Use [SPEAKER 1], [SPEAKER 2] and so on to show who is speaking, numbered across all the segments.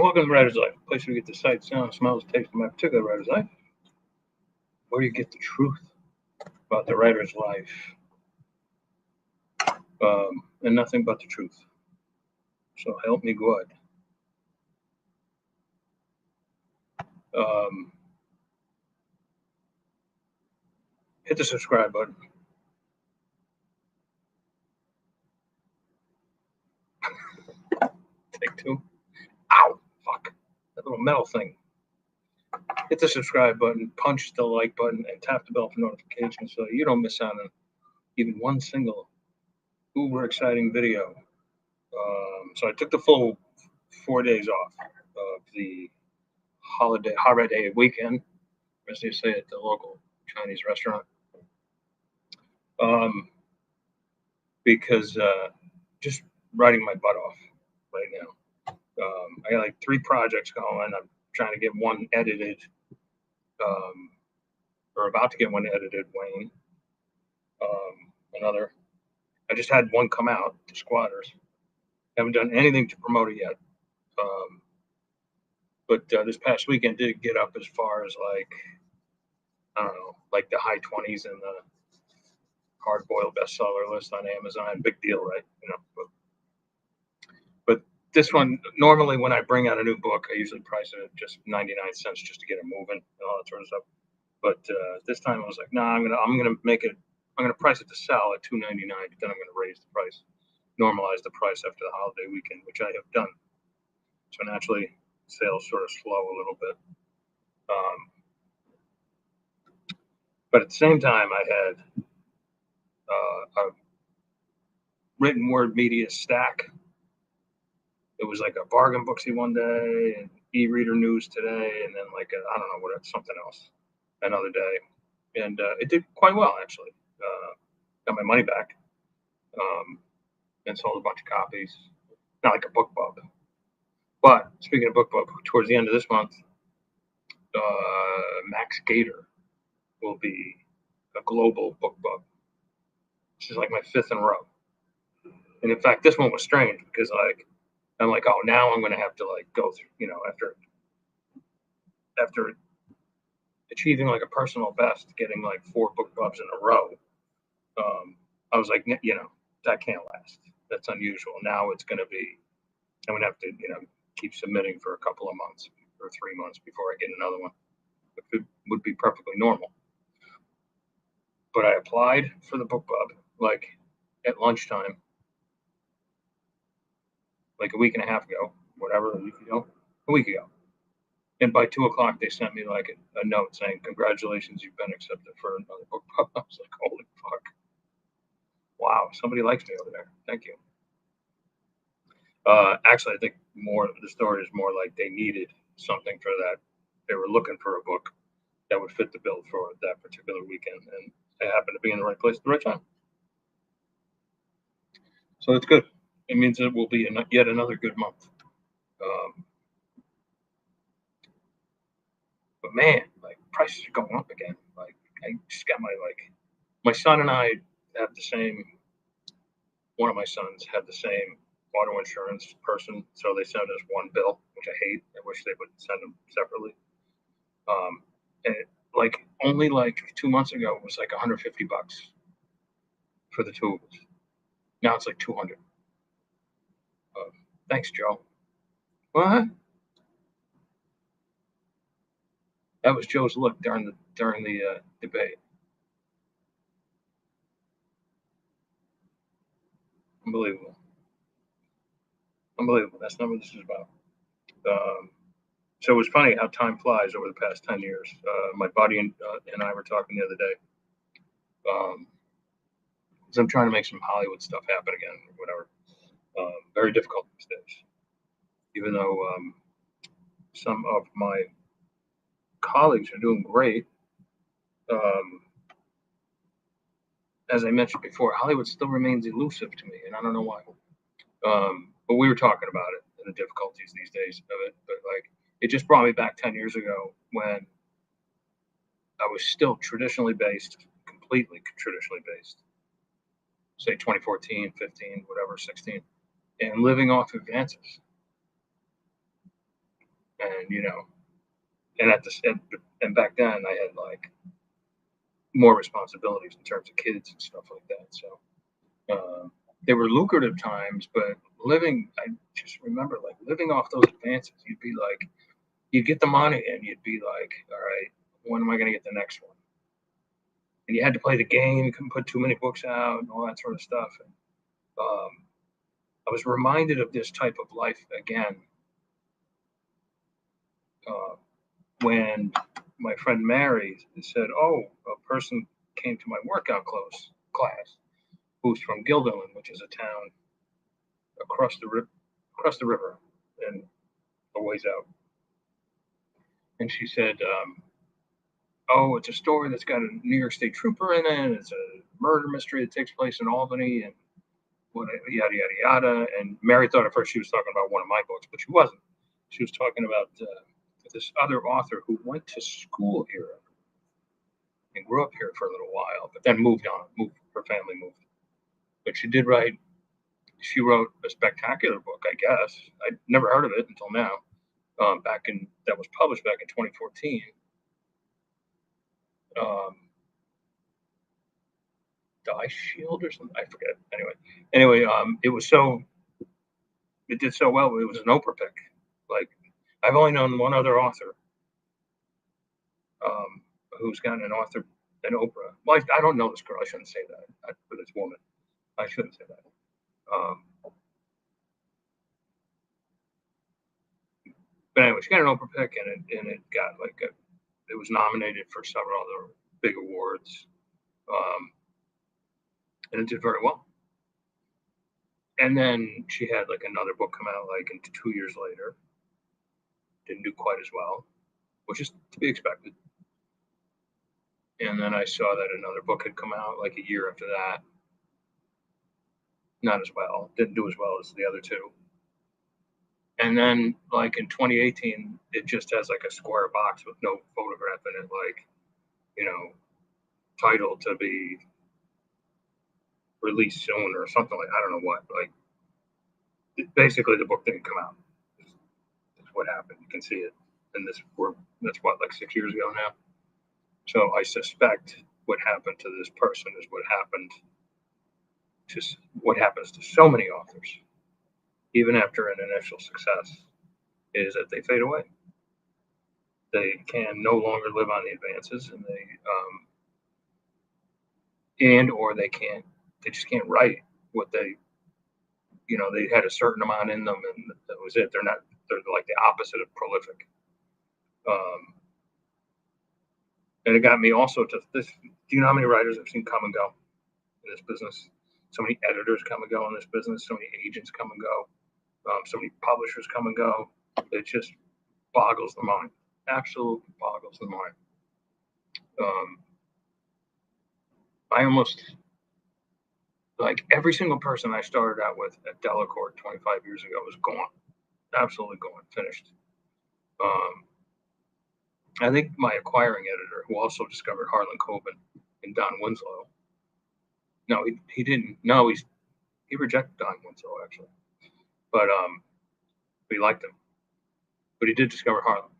[SPEAKER 1] welcome to the Writer's Life, a place where you get the sight, sound, smells, taste of my particular writer's life. Where you get the truth about the writer's life, and nothing but the truth. So help me God. Hit the subscribe button. Take two. Ow, fuck. That little metal thing. Hit the subscribe button, punch the like button, and tap the bell for notifications so you don't miss out on even one single uber exciting video. So I took the full 4 days off of the holiday weekend, as they say at the local Chinese restaurant, because just writing my butt off right now. I got like 3 projects going. I'm trying to get one edited, or about to get one edited, Wayne. Another. I just had one come out, The Squatters. Haven't done anything to promote it yet. But this past weekend did get up as far as like, I don't know, like the high 20s in the hard-boiled bestseller list on Amazon. Big deal, right? You know. But this one, normally when I bring out a new book, I usually price it at just 99 cents just to get it moving and all that sort of stuff. But this time I was like, nah, I'm gonna price it to sell at $2.99, but then I'm gonna raise the price, normalize the price after the holiday weekend, which I have done. So naturally, sales sort of slow a little bit. But at the same time, I had a written word media stack. It was like a bargain booksy one day, and e-reader news today, and then like I don't know what, something else another day, and it did quite well actually. Got my money back, and sold a bunch of copies. Not like a book bub, but speaking of book bub, towards the end of this month, Max Gator will be a global book bub. This is like my 5th in a row, and in fact, this one was strange because I'm like, oh, now I'm going to have to like go through, you know, after achieving like a personal best, getting like 4 book bubs in a row. I was like, you know, that can't last. That's unusual. Now it's going to be, I'm going to have to, you know, keep submitting for a couple of months or 3 months before I get another one. It would be perfectly normal. But I applied for the book bub like at lunchtime, like a week and a half ago, whatever, a week ago. And by 2 o'clock, they sent me like a note saying, congratulations, you've been accepted for another book bub. I was like, holy fuck. Wow, somebody likes me over there. Thank you. Actually, I think more the story is more like they needed something for that. They were looking for a book that would fit the bill for that particular weekend, and I happened to be in the right place at the right time. So it's good. It means it will be yet another good month. But man, like prices are going up again. Like I just got my son and I have the same. One of my sons had the same auto insurance person, so they send us one bill, which I hate. I wish they would send them separately. And only like 2 months ago, it was like $150 for the 2 of us. Now it's like 200. Thanks, Joe. What? That was Joe's look during the debate. Unbelievable. That's not what this is about. So it was funny how time flies over the past 10 years. My buddy and I were talking the other day. So I'm trying to make some Hollywood stuff happen again, or whatever. Very difficult these days. Even though some of my colleagues are doing great. As I mentioned before, Hollywood still remains elusive to me, and I don't know why. But we were talking about it and the difficulties these days of it. But like, it just brought me back 10 years ago when I was still traditionally based, completely traditionally based. Say 2014, 15, whatever, 16, and living off advances. and and and back then I had like more responsibilities in terms of kids and stuff like that. So they were lucrative times, but I just remember like living off those advances. You'd get the money and you'd be like, all right, when am I going to get the next one? And you had to play the game. You couldn't put too many books out and all that sort of stuff. And I was reminded of this type of life again when my friend Mary said, "Oh, a person came to my workout class who's from Gilderland, which is a town across the river and a ways out." And she said, "Oh, it's a story that's got a New York State trooper in it. It's a murder mystery that takes place in Albany, and what yada yada yada." And Mary thought at first she was talking about one of my books, but she wasn't. She was talking about this other author who went to school here and grew up here for a little while, but then moved on. Her family moved, but she did write. She wrote a spectacular book, I guess. I'd never heard of it until now. That was published back in 2014. Die Shield or something. I forget. Anyway, it did so well. It was an Oprah pick. Like I've only known one other author who's gotten an Oprah. Well, I don't know this girl. I shouldn't say that. For this woman, I shouldn't say that. But anyway, she got an Oprah pick, and it got it was nominated for several other big awards, and it did very well. And then she had like another book come out like 2 years later. Didn't do quite as well, which is to be expected. And then I saw that another book had come out like a year after that. Not as well. Didn't do as well as the other two. And then like in 2018, it just has like a square box with no photograph in it, like, title to be released soon or something like I don't know what. Like basically the book didn't come out. That's what happened. You can see it. And that's what, like 6 years ago now. So I suspect what happened to this person is what happens to so many authors, even after an initial success, is that they fade away. They can no longer live on the advances, and or they just can't write what they had a certain amount in them, and that was it. They're like the opposite of prolific. And it got me also to this. Do you know how many writers I've seen come and go in this business? So many editors come and go in this business. So many agents come and go. So many publishers come and go. It just boggles the mind. Absolutely boggles the mind. I almost like every single person I started out with at Delacorte 25 years ago was gone. Absolutely gone. Finished. I think my acquiring editor, who also discovered Harlan Coben and Don Winslow. No, he didn't. No, he rejected Don Winslow actually, but he liked him. But he did discover Harlan.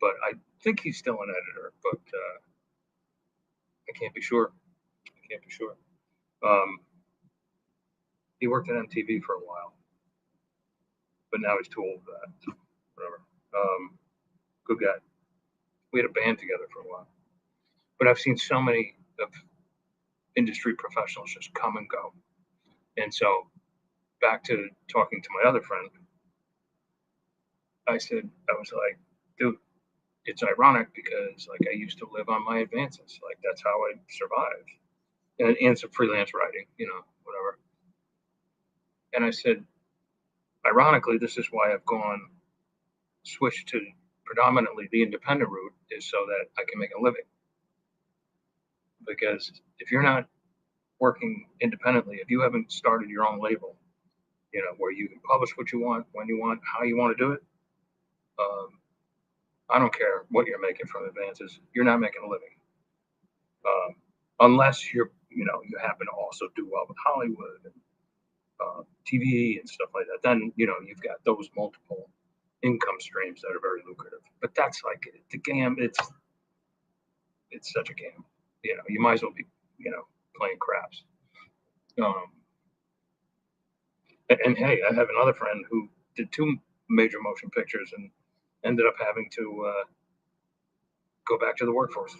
[SPEAKER 1] But I think he's still an editor, but I can't be sure. He worked at MTV for a while, but now he's too old for that. So whatever. Good guy. We had a band together for a while. But I've seen so many of industry professionals just come and go. And so back to talking to my other friend, I was like, dude, it's ironic because like I used to live on my advances. Like that's how I survived. And some freelance writing, whatever. And I said, ironically, this is why I've switched to predominantly the independent route is so that I can make a living. Because if you're not working independently, if you haven't started your own label, where you can publish what you want, when you want, how you want to do it, I don't care what you're making from advances, you're not making a living. Unless you happen to also do well with Hollywood and TV and stuff like that, then you've got those multiple income streams that are very lucrative. But that's like the game. It's such a game. You might as well be playing craps. Um, and hey, I have another friend who did two major motion pictures and ended up having to go back to the workforce.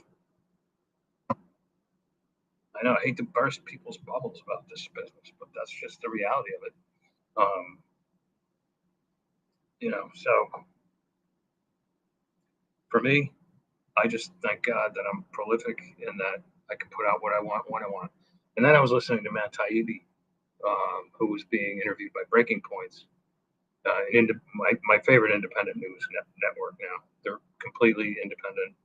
[SPEAKER 1] I know I hate to burst people's bubbles about this business, but that's just the reality of it. So for me, I just thank God that I'm prolific and that I can put out what I want when I want. And then I was listening to Matt Taibi, who was being interviewed by Breaking Points, my favorite independent news network now. They're completely independent,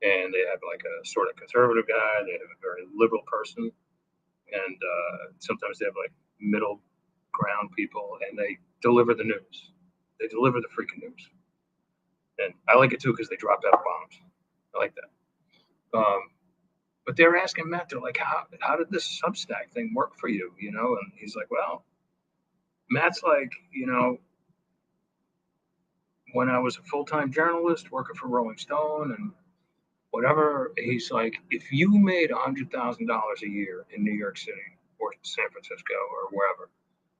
[SPEAKER 1] and they have like a sort of conservative guy. They have a very liberal person, and sometimes they have like middle ground people, and they deliver the news. They deliver the freaking news, and I like it too because they drop out bombs. I like that. But they were asking Matt, they're like, how did this Substack thing work for you? And he's like, well, Matt's like, when I was a full-time journalist working for Rolling Stone and whatever, he's like, if you made $100,000 a year in New York City or San Francisco or wherever,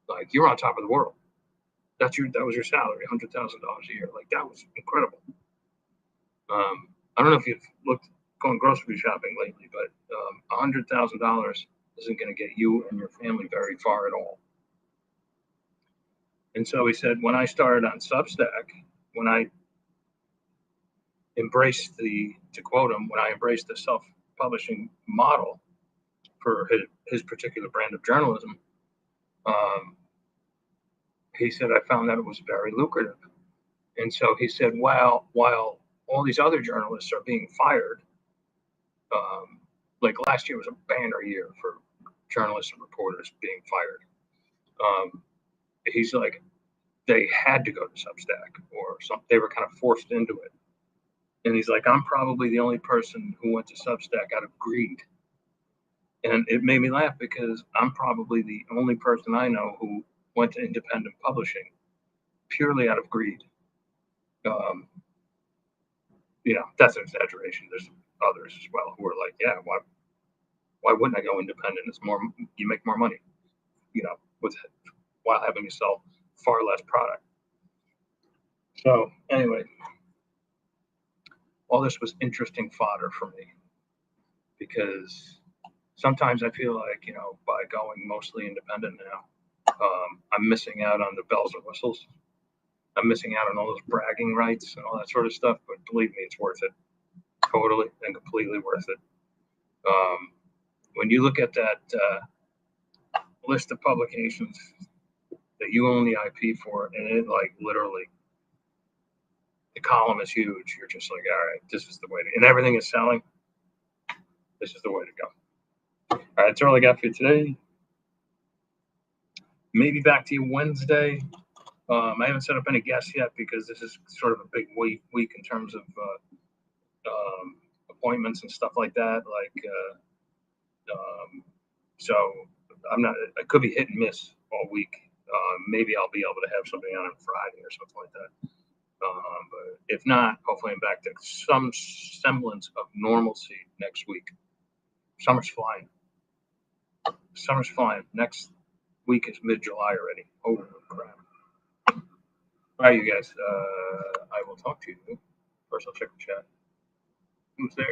[SPEAKER 1] like you're on top of the world. That was your salary, $100,000 a year. Like that was incredible. I don't know if you've gone grocery shopping lately, but $100,000 isn't going to get you and your family very far at all. And so he said, when I started on Substack, when I embraced to quote him, when I embraced the self-publishing model for his particular brand of journalism, he said, I found that it was very lucrative. And so he said, while all these other journalists are being fired, like last year was a banner year for journalists and reporters being fired. He's like, they had to go to Substack or something. They were kind of forced into it. And he's like, I'm probably the only person who went to Substack out of greed. And it made me laugh because I'm probably the only person I know who went to independent publishing purely out of greed. That's an exaggeration. There's others as well who are like, yeah, why wouldn't I go independent? It's more, you make more money, while having to sell far less product. So anyway, all this was interesting fodder for me because sometimes I feel like, by going mostly independent now, I'm missing out on the bells and whistles. I'm missing out on all those bragging rights and all that sort of stuff. But believe me, it's worth it. Totally and completely worth it. When you look at that list of publications that you own the IP for, and it like literally, the column is huge. You're just like, all right, this is the way to, and everything is selling. This is the way to go. All right, that's all I got for you today. Maybe back to you Wednesday. I haven't set up any guests yet because this is sort of a big week in terms of appointments and stuff like that. So I could be hit and miss all week. Maybe I'll be able to have somebody on Friday or something like that. But if not, hopefully I'm back to some semblance of normalcy next week. Summer's flying. Next week is mid-July already. Oh, crap. All right, you guys. I will talk to you. First, I'll check the chat. Who's there?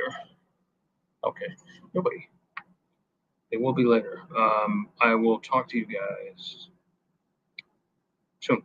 [SPEAKER 1] Okay. Nobody. It will be later. I will talk to you guys soon.